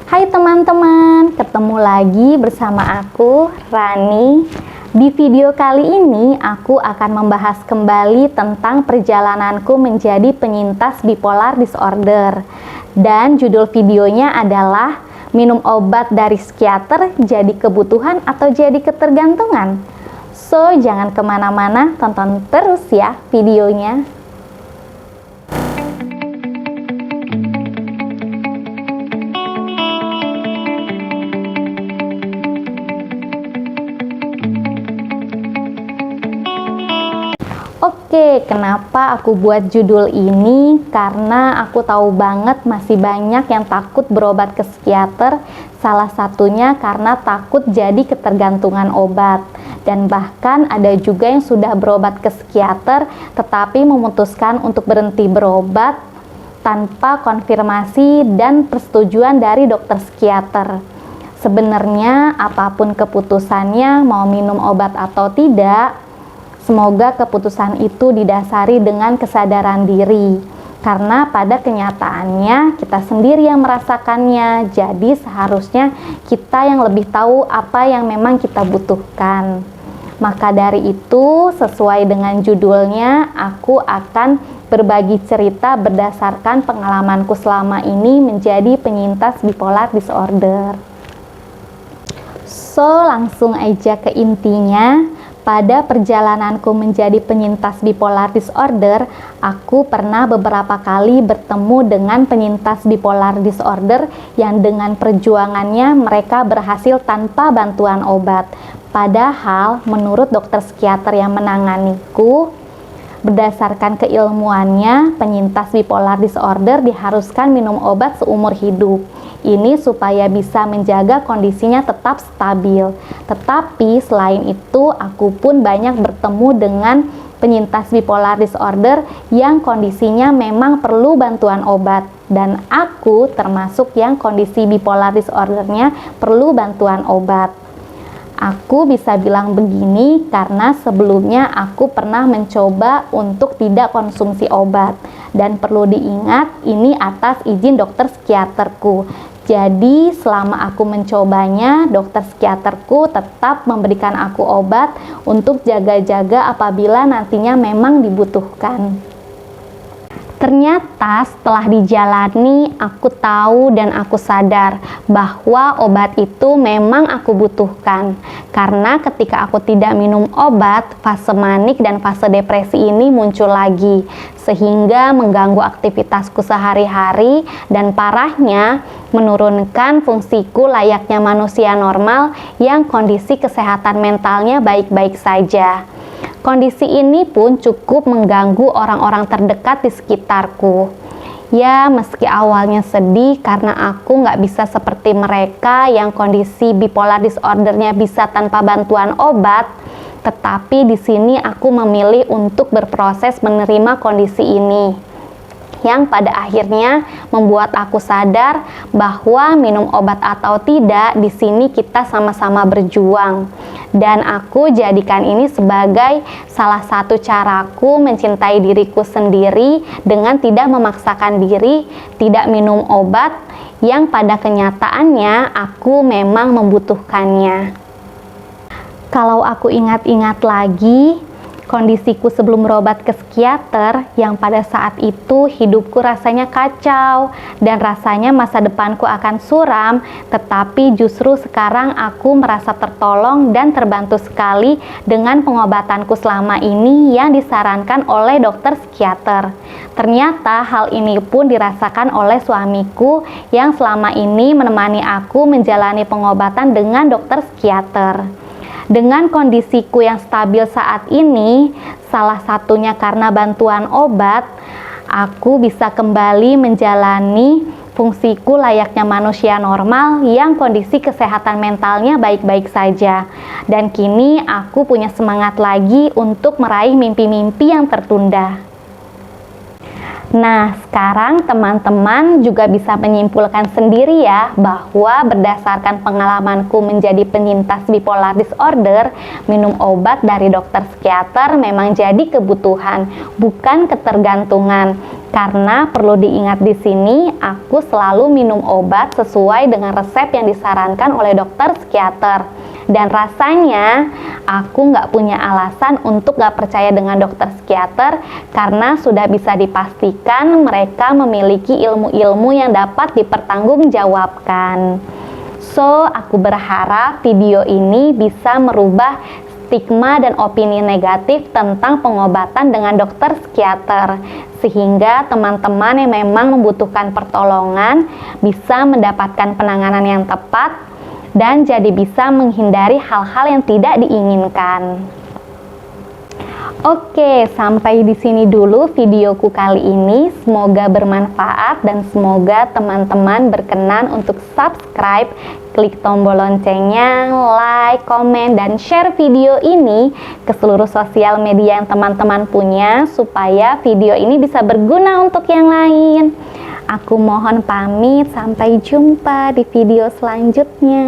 Hai teman-teman, ketemu lagi bersama aku, Rani. Di video kali ini, aku akan membahas kembali tentang perjalananku menjadi penyintas bipolar disorder. Dan judul videonya adalah minum obat dari psikiater jadi kebutuhan atau jadi ketergantungan. So, jangan kemana-mana, tonton terus ya videonya. Oke, kenapa aku buat judul ini? Karena aku tahu banget masih banyak yang takut berobat ke psikiater. Salah satunya karena takut jadi ketergantungan obat. Dan bahkan ada juga yang sudah berobat ke psikiater tetapi memutuskan untuk berhenti berobat tanpa konfirmasi dan persetujuan dari dokter psikiater. Sebenarnya apapun keputusannya, mau minum obat atau tidak, semoga keputusan itu didasari dengan kesadaran diri, karena pada kenyataannya kita sendiri yang merasakannya. Jadi seharusnya kita yang lebih tahu apa yang memang kita butuhkan. Maka dari itu, sesuai dengan judulnya, aku akan berbagi cerita berdasarkan pengalamanku selama ini menjadi penyintas bipolar disorder. So, langsung aja ke intinya. Pada perjalananku menjadi penyintas bipolar disorder, aku pernah beberapa kali bertemu dengan penyintas bipolar disorder yang dengan perjuangannya mereka berhasil tanpa bantuan obat. Padahal menurut dokter psikiater yang menanganiku, berdasarkan keilmuannya, penyintas bipolar disorder diharuskan minum obat seumur hidup. Ini supaya bisa menjaga kondisinya tetap stabil. Tetapi selain itu, aku pun banyak bertemu dengan penyintas bipolar disorder yang kondisinya memang perlu bantuan obat. Dan aku termasuk yang kondisi bipolar disordernya perlu bantuan obat. Aku bisa bilang begini karena sebelumnya aku pernah mencoba untuk tidak konsumsi obat. Dan perlu diingat, ini atas izin dokter psikiaterku. Jadi selama aku mencobanya, dokter psikiaterku tetap memberikan aku obat untuk jaga-jaga apabila nantinya memang dibutuhkan. Ternyata setelah dijalani, aku tahu dan aku sadar bahwa obat itu memang aku butuhkan. Karena ketika aku tidak minum obat, fase manik dan fase depresi ini muncul lagi, sehingga mengganggu aktivitasku sehari-hari dan parahnya menurunkan fungsiku layaknya manusia normal yang kondisi kesehatan mentalnya baik-baik saja. Kondisi ini pun cukup mengganggu orang-orang terdekat di sekitarku. Ya, meski awalnya sedih karena aku nggak bisa seperti mereka yang kondisi bipolar disordernya bisa tanpa bantuan obat, tetapi di sini aku memilih untuk berproses menerima kondisi ini, yang pada akhirnya membuat aku sadar bahwa minum obat atau tidak, di sini kita sama-sama berjuang. Dan aku jadikan ini sebagai salah satu caraku mencintai diriku sendiri dengan tidak memaksakan diri, tidak minum obat yang pada kenyataannya aku memang membutuhkannya. Kalau aku ingat-ingat lagi, kondisiku sebelum berobat ke psikiater yang pada saat itu hidupku rasanya kacau dan rasanya masa depanku akan suram, tetapi justru sekarang aku merasa tertolong dan terbantu sekali dengan pengobatanku selama ini yang disarankan oleh dokter psikiater. Ternyata hal ini pun dirasakan oleh suamiku yang selama ini menemani aku menjalani pengobatan dengan dokter psikiater. Dengan kondisiku yang stabil saat ini, salah satunya karena bantuan obat, aku bisa kembali menjalani fungsiku layaknya manusia normal yang kondisi kesehatan mentalnya baik-baik saja. Dan kini aku punya semangat lagi untuk meraih mimpi-mimpi yang tertunda. Nah, sekarang teman-teman juga bisa menyimpulkan sendiri ya bahwa berdasarkan pengalamanku menjadi penyintas bipolar disorder, minum obat dari dokter psikiater memang jadi kebutuhan, bukan ketergantungan. Karena perlu diingat di sini, aku selalu minum obat sesuai dengan resep yang disarankan oleh dokter psikiater. Dan rasanya aku nggak punya alasan untuk nggak percaya dengan dokter psikiater karena sudah bisa dipastikan mereka memiliki ilmu-ilmu yang dapat dipertanggungjawabkan. So, aku berharap video ini bisa merubah stigma dan opini negatif tentang pengobatan dengan dokter psikiater, sehingga teman-teman yang memang membutuhkan pertolongan bisa mendapatkan penanganan yang tepat dan jadi bisa menghindari hal-hal yang tidak diinginkan. Oke, sampai di sini dulu videoku kali ini. Semoga bermanfaat dan semoga teman-teman berkenan untuk subscribe, klik tombol loncengnya, like, komen, dan share video ini ke seluruh sosial media yang teman-teman punya supaya video ini bisa berguna untuk yang lain. Aku mohon pamit, sampai jumpa di video selanjutnya.